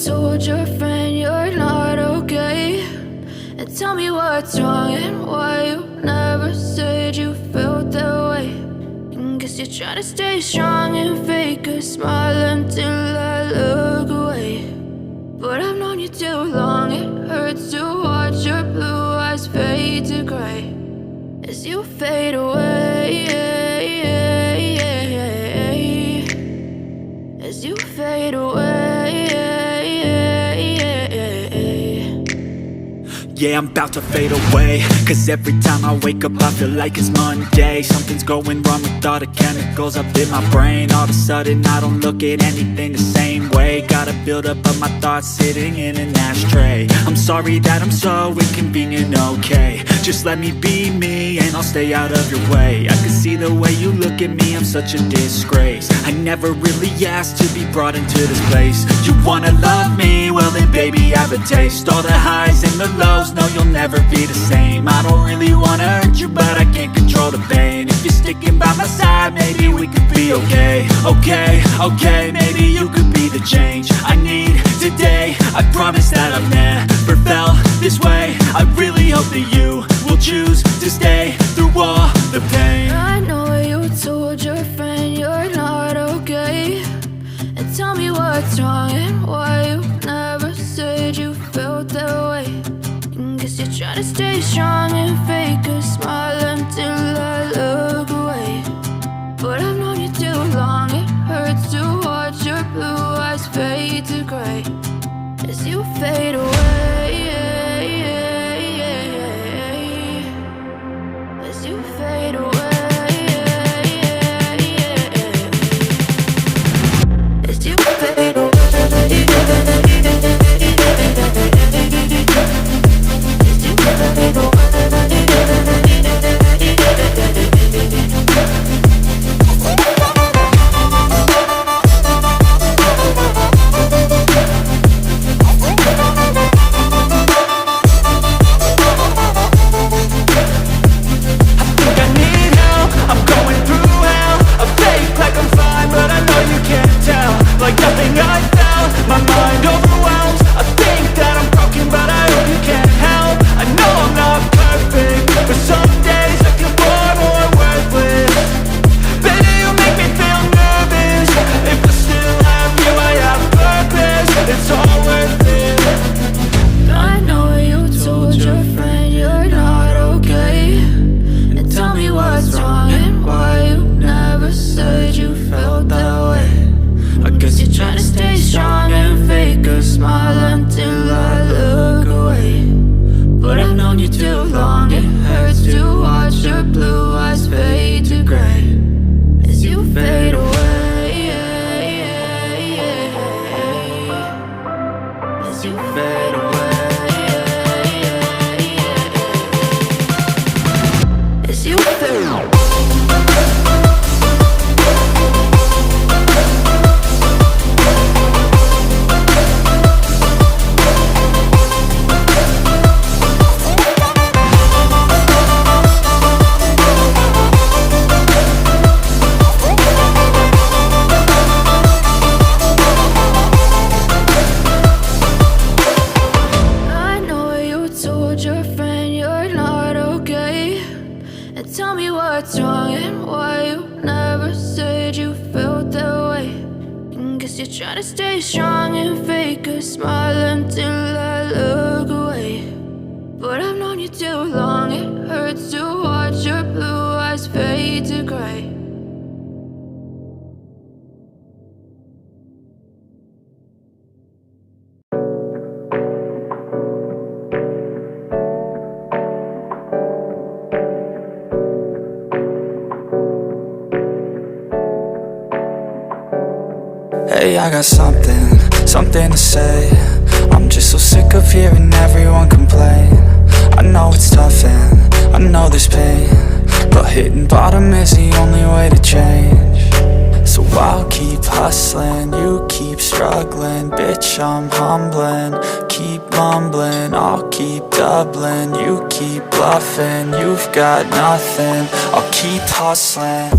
told your friend you're not okay? And tell me what's wrong and why you never said you felt that way. And guess you're trying to stay strong and fake a smile until I look away. But I've known you too long, it hurts to watch your blue eyes fade to gray as you fade away, as you fade away. Yeah, I'm about to fade away, cause every time I wake up I feel like it's Monday. Something's going wrong with all the chemicals up in my brain. All of a sudden I don't look at anything the same way. Gotta build up of my thoughts sitting in an ashtray. I'm sorry that I'm so inconvenient, okay? Just let me be me and I'll stay out of your way. I can see the way you look at me, I'm such a disgrace. I never really asked to be brought into this place. You wanna love me? Well then baby, have a taste. All the highs and the lows, no, you'll never be the same. I don't really wanna hurt you, but I can't control the pain. If you're sticking by my side, maybe we could be okay. Okay, maybe you could be the change I need today. I promise that I've never felt this way. I really hope that you will choose to stay through all the pain. I know you told your friend you're not okay. And tell me what's wrong and why you never said you felt that way. Guess you're trying to stay strong and fake a smile until I look away. But I've known you too long, it hurts to watch your blue eyes fade to gray as you fade away, as you fade away, as you fade away. Hey, I got something to say. I'm just so sick of hearing everyone complain. I know it's tough and I know there's pain, but hitting bottom is the only way to change. So I'll keep hustling, you keep struggling. Bitch, I'm humbling, keep mumbling. I'll keep doubling, you keep bluffing. You've got nothing, I'll keep hustling.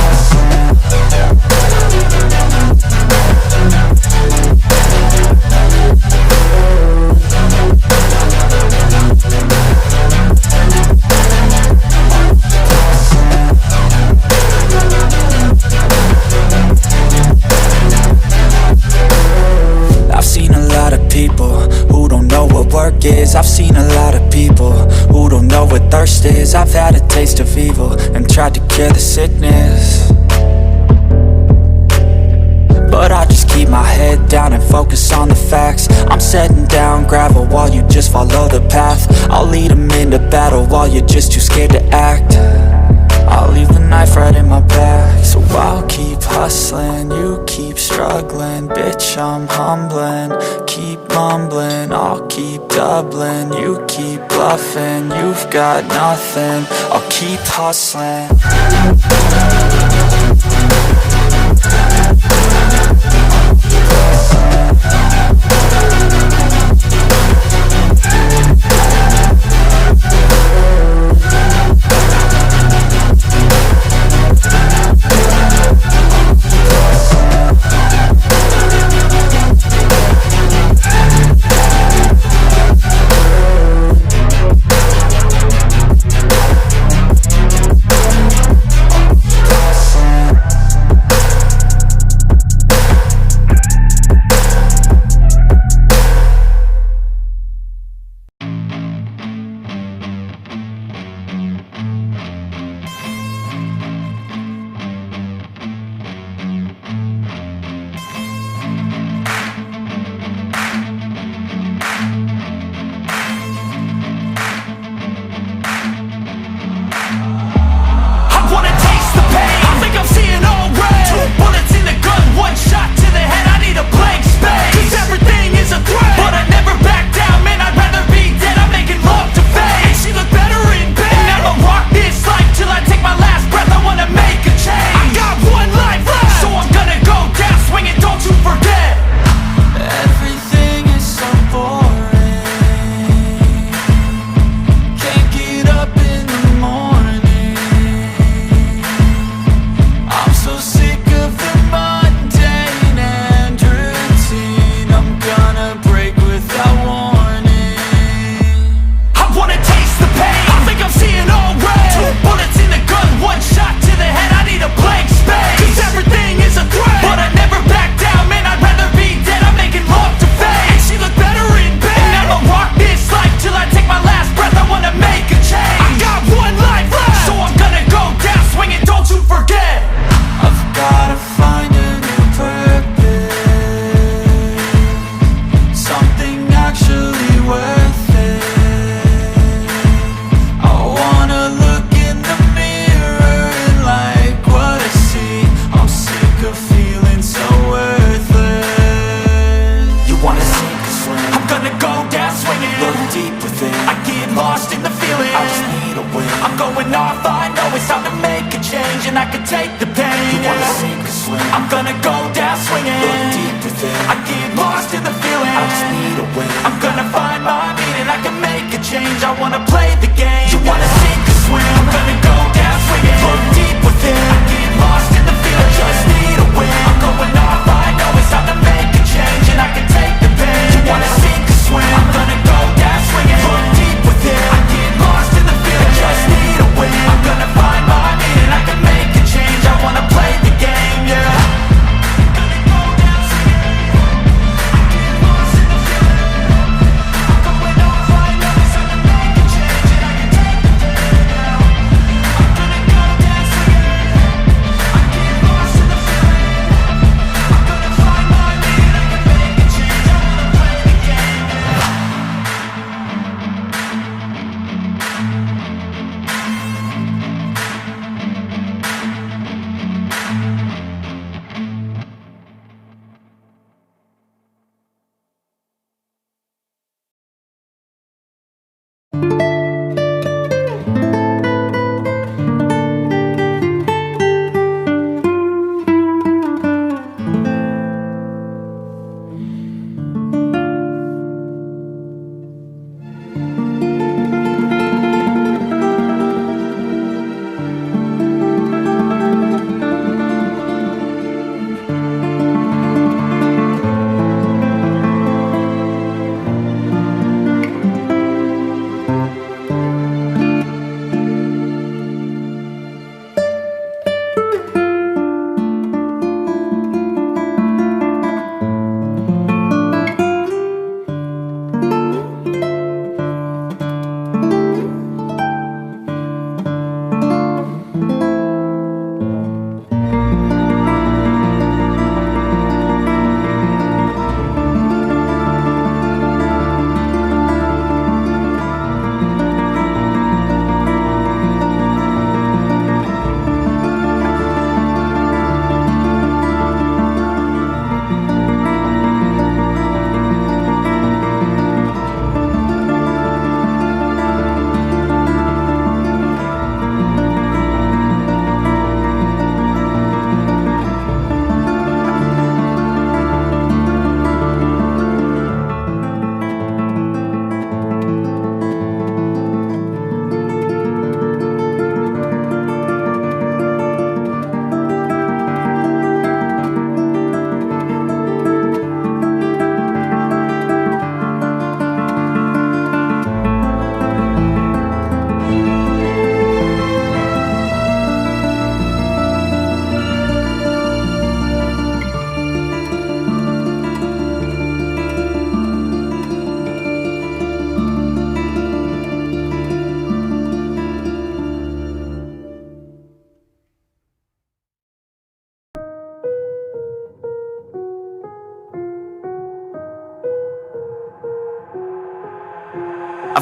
Hustling. what thirst is. I've had a taste of evil and tried to cure the sickness, but I just keep my head down and focus on the facts. I'm setting down gravel while you just follow the path. I'll lead them into battle while you're just too scared to act. I'll leave the knife right in my back. So I'll keep hustling, you keep struggling. Bitch, I'm humbling, keep mumbling. I'll keep doubling, you keep bluffing. You've got nothing, I'll keep hustling.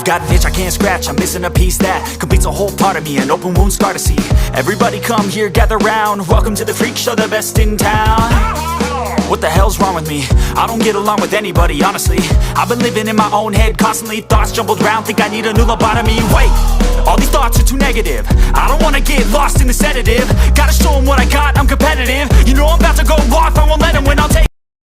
Got an itch I can't scratch, I'm missing a piece that completes a whole part of me, an open wound scar to see. Everybody come here, gather round, welcome to the freak show, the best in town. What the hell's wrong with me? I don't get along with anybody, honestly. I've been living in my own head constantly, thoughts jumbled round, think I need a new lobotomy. Wait, all these thoughts are too negative, I don't wanna get lost in the sedative. Gotta show them what I got, I'm competitive. You know I'm about to go off, I won't let them win, I'll take